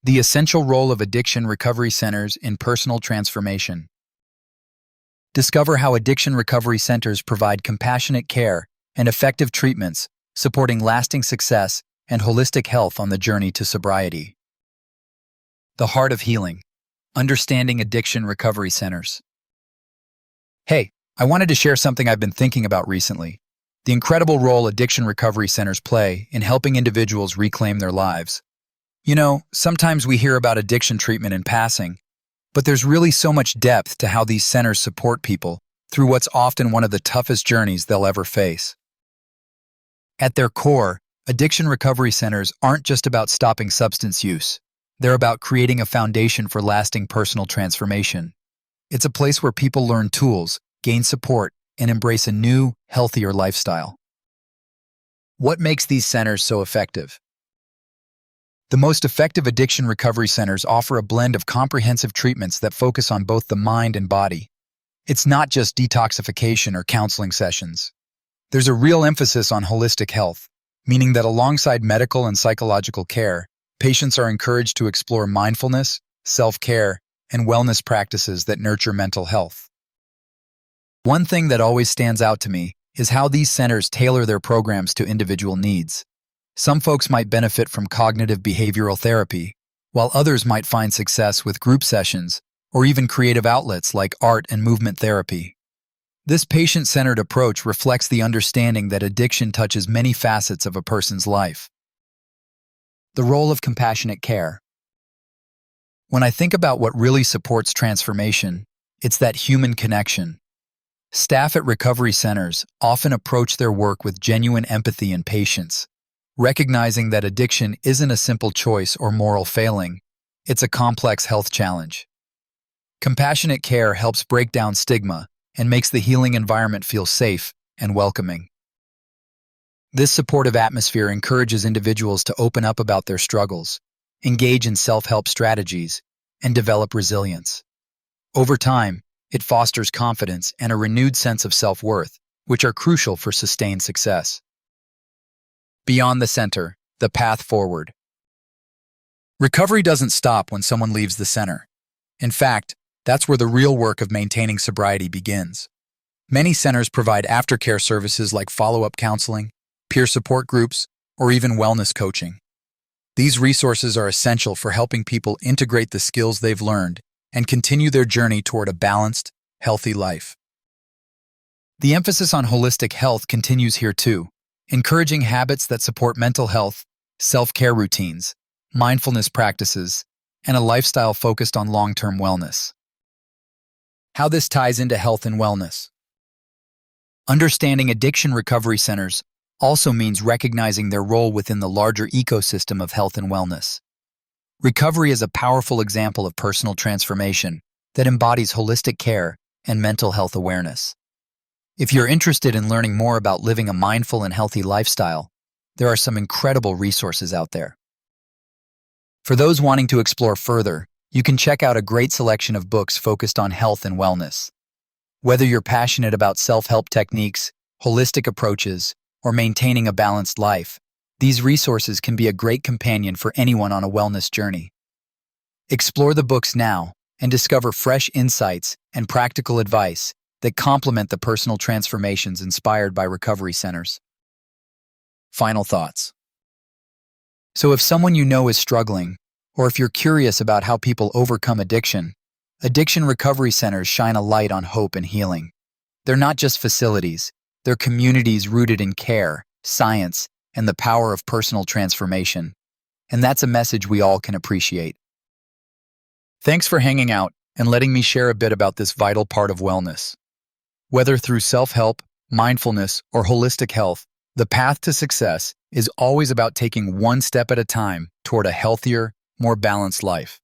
The essential role of addiction recovery centers in personal transformation. Discover how addiction recovery centers provide compassionate care and effective treatments, supporting lasting success and holistic health on the journey to sobriety. The heart of healing. Understanding addiction recovery centers. Hey, I wanted to share something I've been thinking about recently. The incredible role addiction recovery centers play in helping individuals reclaim their lives. You know, sometimes we hear about addiction treatment in passing, but there's really so much depth to how these centers support people through what's often one of the toughest journeys they'll ever face. At their core, addiction recovery centers aren't just about stopping substance use. They're about creating a foundation for lasting personal transformation. It's a place where people learn tools, gain support, and embrace a new, healthier lifestyle. What makes these centers so effective? The most effective addiction recovery centers offer a blend of comprehensive treatments that focus on both the mind and body. It's not just detoxification or counseling sessions. There's a real emphasis on holistic health, meaning that alongside medical and psychological care, patients are encouraged to explore mindfulness, self-care, and wellness practices that nurture mental health. One thing that always stands out to me is how these centers tailor their programs to individual needs. Some folks might benefit from cognitive behavioral therapy, while others might find success with group sessions or even creative outlets like art and movement therapy. This patient-centered approach reflects the understanding that addiction touches many facets of a person's life. The role of compassionate care. When I think about what really supports transformation, it's that human connection. Staff at recovery centers often approach their work with genuine empathy and patience, recognizing that addiction isn't a simple choice or moral failing, it's a complex health challenge. Compassionate care helps break down stigma and makes the healing environment feel safe and welcoming. This supportive atmosphere encourages individuals to open up about their struggles, engage in self-help strategies, and develop resilience. Over time, it fosters confidence and a renewed sense of self-worth, which are crucial for sustained success. Beyond the center, the path forward. Recovery doesn't stop when someone leaves the center. In fact, that's where the real work of maintaining sobriety begins. Many centers provide aftercare services like follow-up counseling, peer support groups, or even wellness coaching. These resources are essential for helping people integrate the skills they've learned and continue their journey toward a balanced, healthy life. The emphasis on holistic health continues here too, encouraging habits that support mental health, self-care routines, mindfulness practices, and a lifestyle focused on long-term wellness. How this ties into health and wellness. Understanding addiction recovery centers also means recognizing their role within the larger ecosystem of health and wellness. Recovery is a powerful example of personal transformation that embodies holistic care and mental health awareness. If you're interested in learning more about living a mindful and healthy lifestyle, there are some incredible resources out there. For those wanting to explore further, you can check out a great selection of books focused on health and wellness. Whether you're passionate about self-help techniques, holistic approaches, or maintaining a balanced life, these resources can be a great companion for anyone on a wellness journey. Explore the books now and discover fresh insights and practical advice that complement the personal transformations inspired by recovery centers. Final thoughts. So if someone you know is struggling, or if you're curious about how people overcome addiction, addiction recovery centers shine a light on hope and healing. They're not just facilities, they're communities rooted in care, science, and the power of personal transformation. And that's a message we all can appreciate. Thanks for hanging out and letting me share a bit about this vital part of wellness. Whether through self-help, mindfulness, or holistic health, the path to success is always about taking one step at a time toward a healthier, more balanced life.